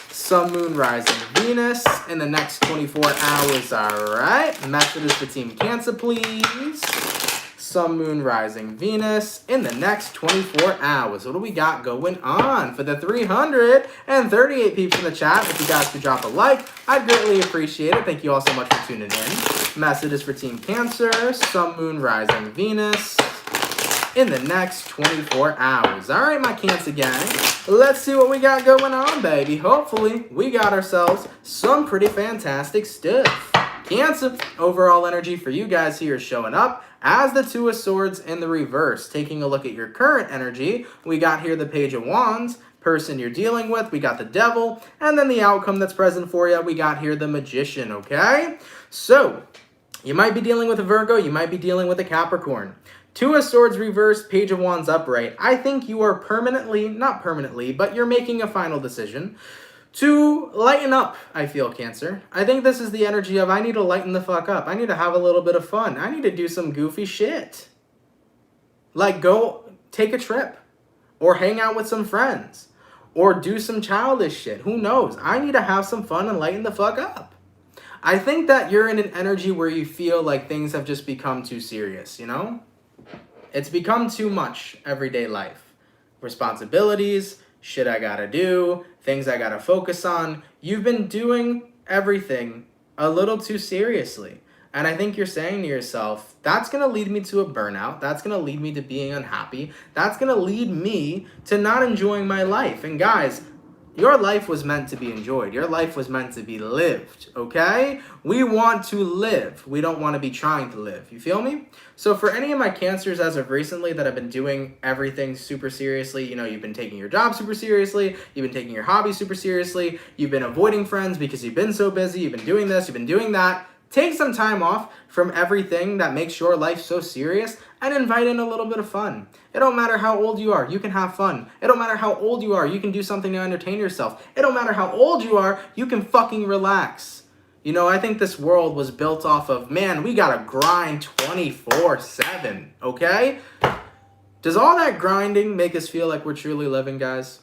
Sun, Moon, Rising, Venus in the next 24 hours, all right? Messages for Team Cancer, please. Sun, Moon, Rising, Venus in the next 24 hours. What do we got going on? For the 338 peeps in the chat, if you guys could drop a like, I'd greatly appreciate it. Thank you all so much for tuning in. Messages for Team Cancer, Sun, Moon, Rising, Venus in the next 24 hours. All right, my Cancer gang, let's see what we got going on, baby. Hopefully, we got ourselves some pretty fantastic stuff. Cancer, overall energy for you guys here is showing up as the Two of Swords in the reverse. Taking a look at your current energy, we got here the Page of Wands, person you're dealing with, we got the Devil, and then the outcome that's present for you, we got here the Magician, okay? So, you might be dealing with a Virgo, you might be dealing with a Capricorn. Two of Swords reversed, Page of Wands upright. I think you are permanently, not permanently, but you're making a final decision to lighten up, I feel, Cancer. I think this is the energy of I need to lighten the fuck up. I need to have a little bit of fun. I need to do some goofy shit. Like go take a trip or hang out with some friends or do some childish shit. Who knows? I need to have some fun and lighten the fuck up. I think that you're in an energy where you feel like things have just become too serious, you know? It's become too much everyday life. Responsibilities, shit I gotta do, things I gotta focus on. You've been doing everything a little too seriously. And I think you're saying to yourself, that's gonna lead me to a burnout. That's gonna lead me to being unhappy. That's gonna lead me to not enjoying my life. And guys, your life was meant to be enjoyed. Your life was meant to be lived, okay? We want to live. We don't want to be trying to live. You feel me? So for any of my Cancers as of recently that have been doing everything super seriously, you know, you've been taking your job super seriously, you've been taking your hobby super seriously, you've been avoiding friends because you've been so busy, you've been doing this, you've been doing that. Take some time off from everything that makes your life so serious and invite in a little bit of fun. It don't matter how old you are, you can have fun. It don't matter how old you are, you can do something to entertain yourself. It don't matter how old you are, you can fucking relax. You know, I think this world was built off of, man, we gotta grind 24/7, okay? Does all that grinding make us feel like we're truly living, guys?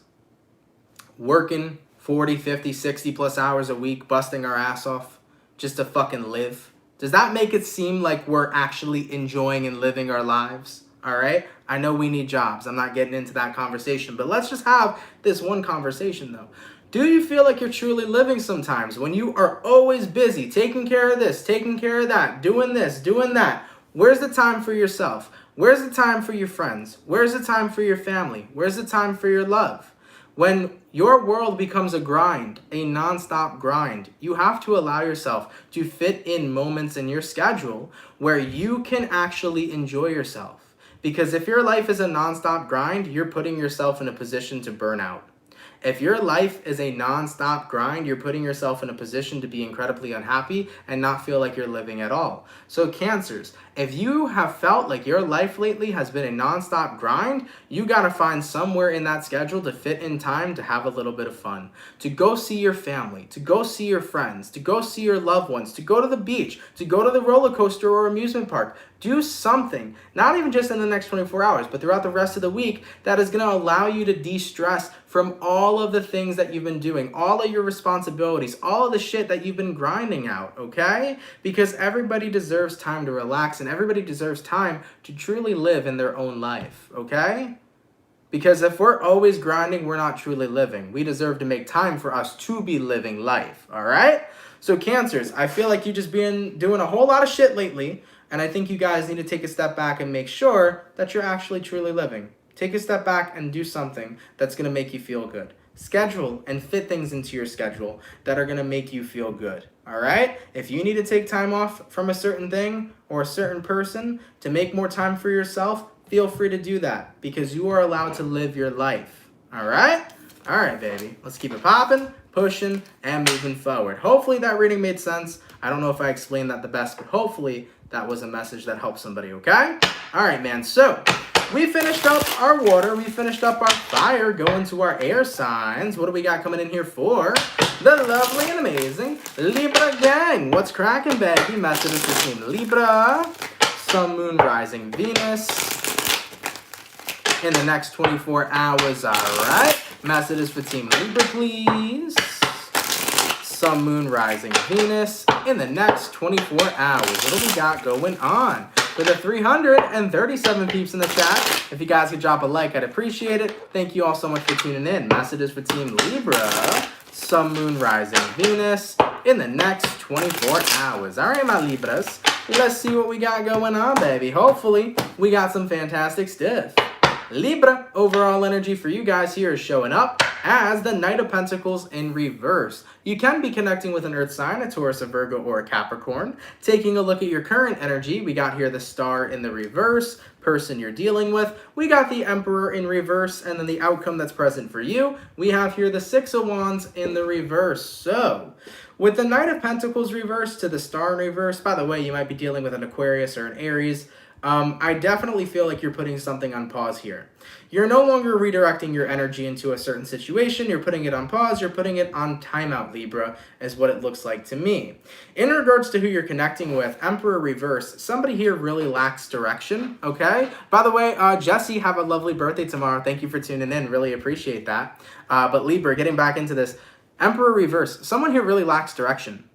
Working 40, 50, 60 plus hours a week, busting our ass off just to fucking live? Does that make it seem like we're actually enjoying and living our lives? All right? I know we need jobs. I'm not getting into that conversation, but let's just have this one conversation though. Do you feel like you're truly living sometimes when you are always busy, taking care of this, taking care of that, doing this, doing that? Where's the time for yourself? Where's the time for your friends? Where's the time for your family? Where's the time for your love? When your world becomes a grind, a non-stop grind, you have to allow yourself to fit in moments in your schedule where you can actually enjoy yourself. Because if your life is a non-stop grind, you're putting yourself in a position to burn out. If your life is a non-stop grind, you're putting yourself in a position to be incredibly unhappy and not feel like you're living at all. So Cancers, if you have felt like your life lately has been a non-stop grind, you gotta find somewhere in that schedule to fit in time to have a little bit of fun, to go see your family, to go see your friends, to go see your loved ones, to go to the beach, to go to the roller coaster or amusement park. Do something, not even just in the next 24 hours, but throughout the rest of the week that is gonna allow you to de-stress from all of the things that you've been doing, all of your responsibilities, all of the shit that you've been grinding out, okay? Because everybody deserves time to relax and everybody deserves time to truly live in their own life, okay? Because if we're always grinding, we're not truly living. We deserve to make time for us to be living life, all right? So Cancers, I feel like you've just been doing a whole lot of shit lately, and I think you guys need to take a step back and make sure that you're actually truly living. Take a step back and do something that's going to make you feel good. Schedule and fit things into your schedule that are going to make you feel good. All right? If you need to take time off from a certain thing or a certain person to make more time for yourself, feel free to do that because you are allowed to live your life. All right? All right, baby. Let's keep it popping, pushing, and moving forward. Hopefully that reading made sense. I don't know if I explained that the best, but hopefully that was a message that helped somebody, okay? All right, man. So we finished up our water. We finished up our fire. Going to our air signs. What do we got coming in here for the lovely and amazing Libra gang? What's cracking, baby? Messages between Libra, Sun, Moon, Rising, Venus in the next 24 hours. All right. Messages for Team Libra, please. Sun, Moon, Rising, Venus in the next 24 hours. What do we got going on? For the 337 peeps in the chat, if you guys could drop a like, I'd appreciate it. Thank you all so much for tuning in. Messages for Team Libra, Sun, Moon, Rising, Venus in the next 24 hours. All right, my Libras, let's see what we got going on, baby. Hopefully, we got some fantastic stuff. Libra, overall energy for you guys here is showing up as the Knight of Pentacles in reverse. You can be connecting with an Earth sign, a Taurus, a Virgo, or a Capricorn. Taking a look at your current energy, we got here the Star in the reverse, person you're dealing with. We got the Emperor in reverse, and then the outcome that's present for you. We have here the Six of Wands in the reverse. So, with the Knight of Pentacles reverse to the Star in reverse, by the way, you might be dealing with an Aquarius or an Aries. I definitely feel like you're putting something on pause here. You're no longer redirecting your energy into a certain situation. You're putting it on pause. You're putting it on timeout, Libra, is what it looks like to me. In regards to who you're connecting with, Emperor reverse, somebody here really lacks direction, okay? By the way, Jesse, have a lovely birthday tomorrow. Thank you for tuning in. Really appreciate that. But Libra, getting back into this, Emperor reverse, someone here really lacks direction.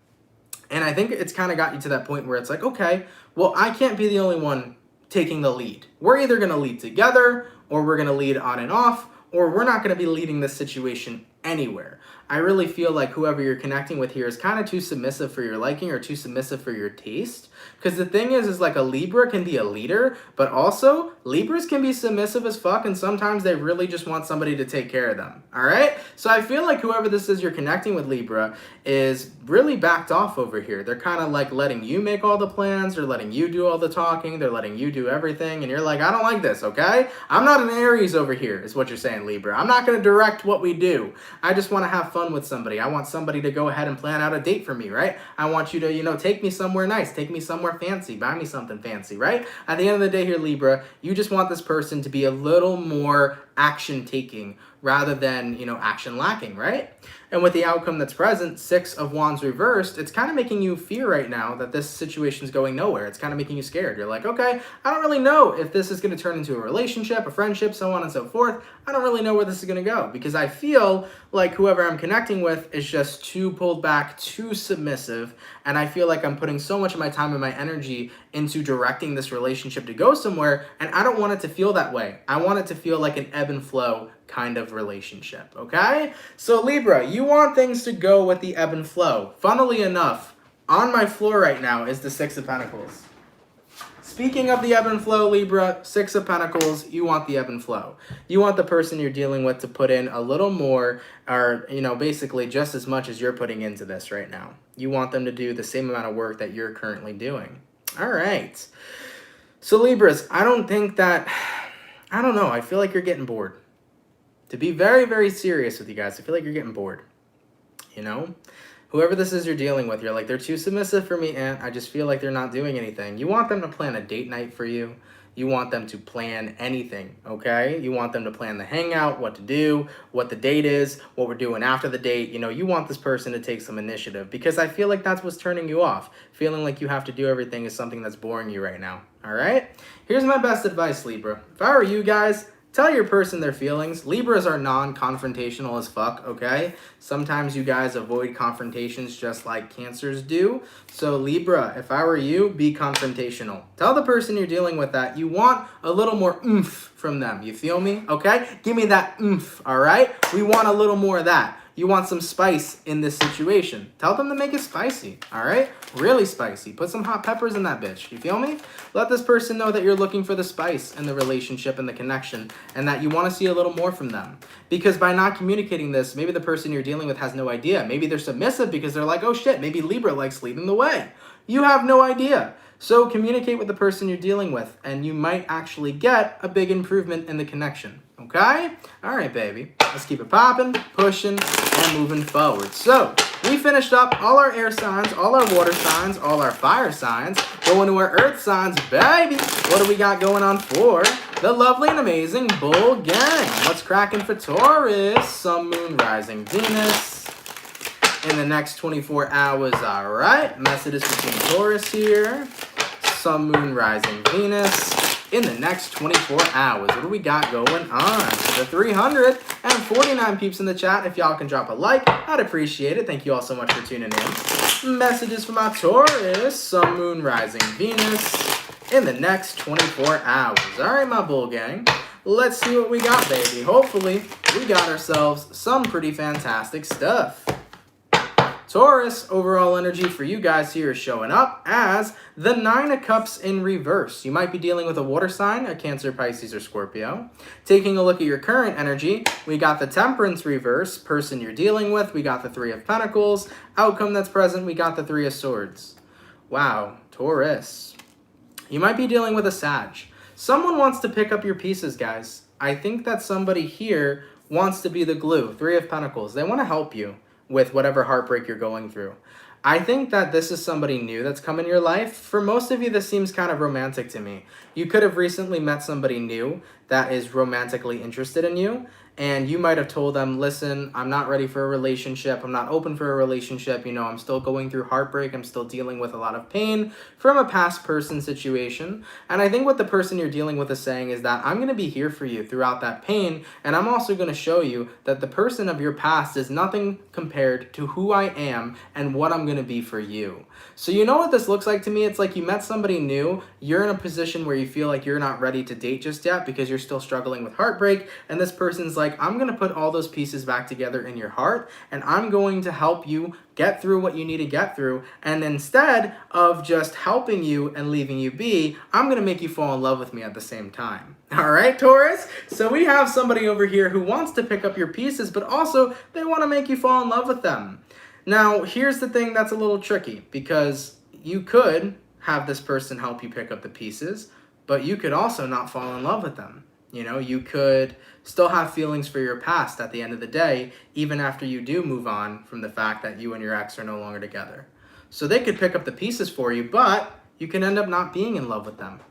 And I think it's kind of got you to that point where it's like, okay, well, I can't be the only one taking the lead. We're either going to lead together, or we're going to lead on and off, or we're not going to be leading this situation anywhere. I really feel like whoever you're connecting with here is kind of too submissive for your liking or too submissive for your taste. Because the thing is like a Libra can be a leader, but also Libras can be submissive as fuck, and sometimes they really just want somebody to take care of them. All right? So I feel like whoever this is you're connecting with, Libra, is really backed off over here. They're kind of like letting you make all the plans. They're letting you do all the talking. They're letting you do everything. And you're like, I don't like this, okay? I'm not an Aries over here, is what you're saying, Libra. I'm not going to direct what we do. I just want to have fun with somebody. I want somebody to go ahead and plan out a date for me, right? I want you to, take me somewhere nice. Take me somewhere fancy. Buy me something fancy, right? At the end of the day here, Libra, you just want this person to be a little more action-taking rather than, action lacking, right? And with the outcome that's present, Six of Wands reversed, it's kind of making you fear right now that this situation's going nowhere. It's kind of making you scared. You're like, okay, I don't really know if this is going to turn into a relationship, a friendship, so on and so forth. I don't really know where this is going to go because I feel like whoever I'm connecting with is just too pulled back, too submissive, and I feel like I'm putting so much of my time and my energy into directing this relationship to go somewhere, and I don't want it to feel that way. I want it to feel like an ebb and flow kind of relationship, okay? So Libra, you want things to go with the ebb and flow. Funnily enough, on my floor right now is the Six of Pentacles. Speaking of the ebb and flow, Libra, Six of Pentacles, you want the ebb and flow. You want the person you're dealing with to put in a little more, or, basically just as much as you're putting into this right now. You want them to do the same amount of work that you're currently doing. All right. So Libras, I don't know, I feel like you're getting bored. To be very, very serious with you guys, I feel like you're getting bored. Whoever this is you're dealing with, you're like, they're too submissive for me, and I just feel like they're not doing anything. You want them to plan a date night for you. You want them to plan anything, okay? You want them to plan the hangout, what to do, what the date is, what we're doing after the date. You want this person to take some initiative because I feel like that's what's turning you off. Feeling like you have to do everything is something that's boring you right now, all right? Here's my best advice, Libra. If I were you guys, tell your person their feelings. Libras are non-confrontational as fuck, okay? Sometimes you guys avoid confrontations just like Cancers do. So Libra, if I were you, be confrontational. Tell the person you're dealing with that you want a little more oomph from them. You feel me? Okay? Give me that oomph, all right? We want a little more of that. You want some spice in this situation. Tell them to make it spicy, all right? Really spicy. Put some hot peppers in that bitch. You feel me? Let this person know that you're looking for the spice in the relationship and the connection and that you want to see a little more from them. Because by not communicating this, maybe the person you're dealing with has no idea. Maybe they're submissive because they're like, oh shit, maybe Libra likes leading the way. You have no idea. So communicate with the person you're dealing with and you might actually get a big improvement in the connection. Okay? All right, baby. Let's keep it popping, pushing, and moving forward. So, we finished up all our air signs, all our water signs, all our fire signs. Going to our earth signs, baby. What do we got going on for the lovely and amazing Bull Gang? What's cracking for Taurus? Sun, Moon, Rising, Venus in the next 24 hours. All right. Messages between Taurus here. Sun, Moon, Rising, Venus in the next 24 hours. What do we got going on? The 349 peeps in the chat. If y'all can drop a like, I'd appreciate it. Thank you all so much for tuning in. Messages from my Taurus. Sun, Moon, Rising, Venus in the next 24 hours. All right, my bull gang. Let's see what we got, baby. Hopefully, we got ourselves some pretty fantastic stuff. Taurus, overall energy for you guys here is showing up as the 9 of Cups in reverse. You might be dealing with a water sign, a Cancer, Pisces, or Scorpio. Taking a look at your current energy, we got the Temperance reverse, person you're dealing with. We got the 3 of Pentacles. Outcome that's present, we got the 3 of Swords. Wow, Taurus. You might be dealing with a Sag. Someone wants to pick up your pieces, guys. I think that somebody here wants to be the glue. 3 of Pentacles. They want to help you with whatever heartbreak you're going through. I think that this is somebody new that's come in your life. For most of you, this seems kind of romantic to me. You could have recently met somebody new that is romantically interested in you, and you might have told them, listen, I'm not ready for a relationship. I'm not open for a relationship. You know, I'm still going through heartbreak. I'm still dealing with a lot of pain from a past person situation. And I think what the person you're dealing with is saying is that I'm going to be here for you throughout that pain. And I'm also going to show you that the person of your past is nothing compared to who I am and what I'm going to be for you. So you know what this looks like to me? It's like you met somebody new. You're in a position where you feel like you're not ready to date just yet because you're still struggling with heartbreak. And this person's like, I'm going to put all those pieces back together in your heart, and I'm going to help you get through what you need to get through. And instead of just helping you and leaving you be, I'm going to make you fall in love with me at the same time. All right, Taurus? So we have somebody over here who wants to pick up your pieces, but also they want to make you fall in love with them. Now, here's the thing that's a little tricky, because you could have this person help you pick up the pieces, but you could also not fall in love with them. You know, you could still have feelings for your past at the end of the day, even after you do move on from the fact that you and your ex are no longer together. So they could pick up the pieces for you, but you can end up not being in love with them.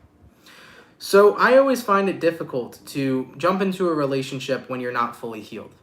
So I always find it difficult to jump into a relationship when you're not fully healed.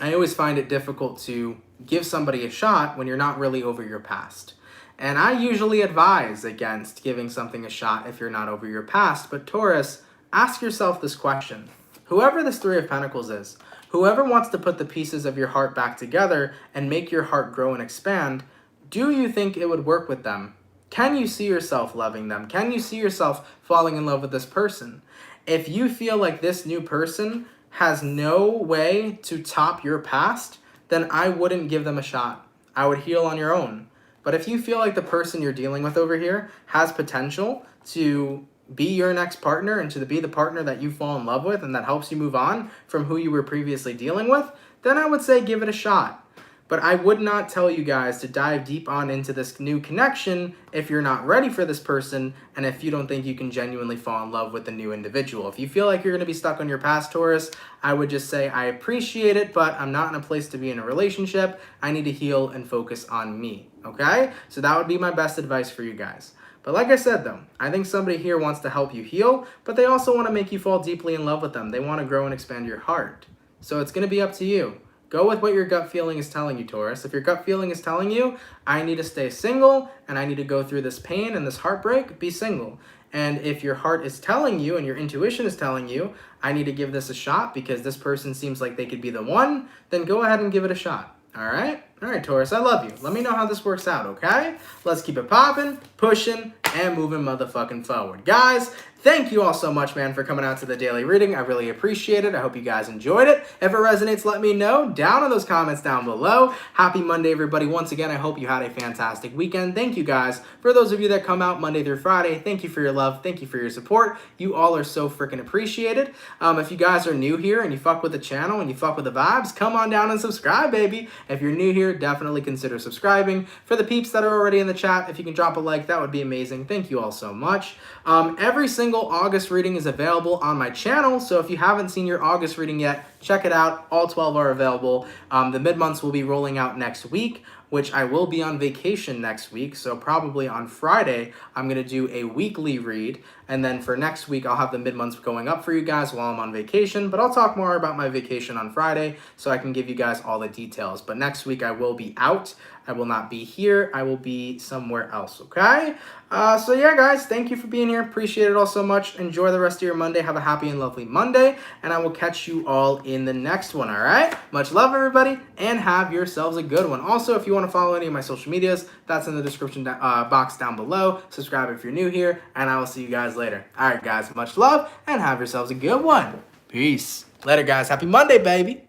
I always find it difficult to give somebody a shot when you're not really over your past. And I usually advise against giving something a shot if you're not over your past. But Taurus, ask yourself this question. Whoever this 3 of Pentacles is, whoever wants to put the pieces of your heart back together and make your heart grow and expand, do you think it would work with them? Can you see yourself loving them? Can you see yourself falling in love with this person? If you feel like this new person has no way to top your past, then I wouldn't give them a shot. I would heal on your own. But if you feel like the person you're dealing with over here has potential to be your next partner and to be the partner that you fall in love with and that helps you move on from who you were previously dealing with, then I would say give it a shot. But I would not tell you guys to dive deep on into this new connection if you're not ready for this person and if you don't think you can genuinely fall in love with the new individual. If you feel like you're going to be stuck on your past, Taurus, I would just say I appreciate it, but I'm not in a place to be in a relationship. I need to heal and focus on me, okay? So that would be my best advice for you guys. But like I said, though, I think somebody here wants to help you heal, but they also want to make you fall deeply in love with them. They want to grow and expand your heart. So it's going to be up to you. Go with what your gut feeling is telling you, Taurus. If your gut feeling is telling you, I need to stay single and I need to go through this pain and this heartbreak, be single. And if your heart is telling you and your intuition is telling you, I need to give this a shot because this person seems like they could be the one, then go ahead and give it a shot. All right? All right, Taurus, I love you. Let me know how this works out, okay? Let's keep it popping, pushing, and moving motherfucking forward. Guys, thank you all so much, man, for coming out to the daily reading. I really appreciate it. I hope you guys enjoyed it. If it resonates, let me know down in those comments down below. Happy Monday, everybody. Once again, I hope you had a fantastic weekend. Thank you, guys. For those of you that come out Monday through Friday, thank you for your love. Thank you for your support. You all are so freaking appreciated. If you guys are new here and you fuck with the channel and you fuck with the vibes, come on down and subscribe, baby. If you're new here, definitely consider subscribing. For the peeps that are already in the chat, if you can drop a like, that would be amazing. Thank you all so much. Every single August reading is available on my channel, so if you haven't seen your August reading yet, check it out. All 12 are available. The mid-months will be rolling out next week, which I will be on vacation next week, so probably on Friday, I'm going to do a weekly read, and then for next week, I'll have the mid-months going up for you guys while I'm on vacation, but I'll talk more about my vacation on Friday, so I can give you guys all the details. But next week, I will be out. I will not be here. I will be somewhere else, okay? So yeah, guys, thank you for being here. Appreciate it all so much. Enjoy the rest of your Monday. Have a happy and lovely Monday, and I will catch you all in the next one, all right? Much love, everybody, and have yourselves a good one. Also, if you want to follow any of my social medias, that's in the description box down below. Subscribe if you're new here, and I will see you guys later. All right, guys, much love, and have yourselves a good one. Peace. Later, guys. Happy Monday, baby.